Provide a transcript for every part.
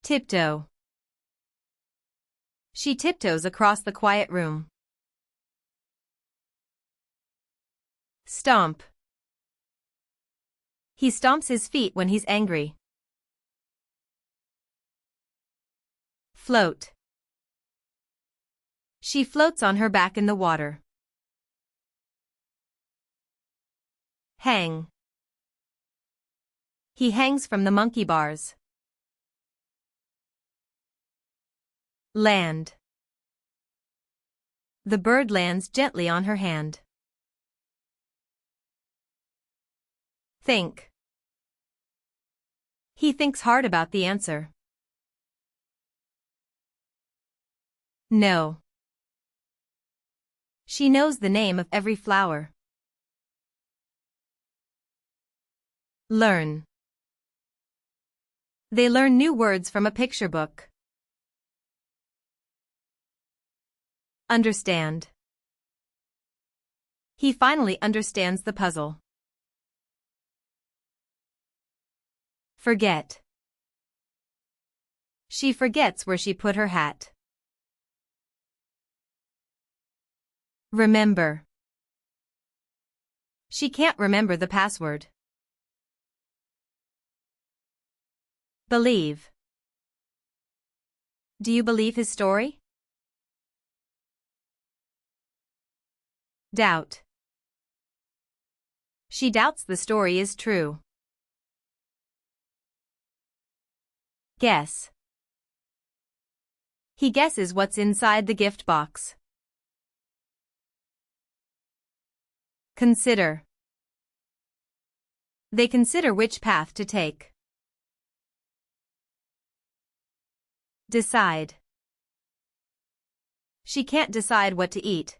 Tiptoe. She tiptoes across the quiet room. Stomp. He stomps his feet when he's angry. Float. She floats on her back in the water. Hang. He hangs from the monkey bars. Land. The bird lands gently on her hand. Think. He thinks hard about the answer. Know. She knows the name of every flower. Learn. They learn new words from a picture book. Understand. He finally understands the puzzle. Forget. She forgets where she put her hat. Remember. She can't remember the password. Believe. Do you believe his story? Doubt. She doubts the story is true. Guess. He guesses what's inside the gift box. Consider. They consider which path to take. Decide. She can't decide what to eat.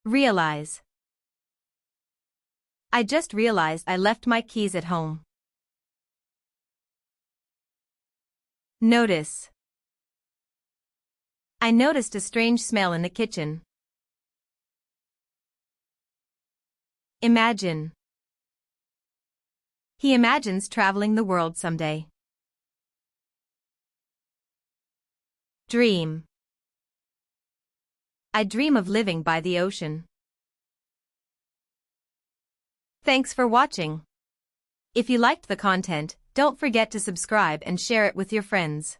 Realize. I just realized I left my keys at home. Notice. I noticed a strange smell in the kitchen. Imagine. He imagines traveling the world someday. Dream. I dream of living by the ocean. Thanks for watching. If you liked the content, don't forget to subscribe and share it with your friends.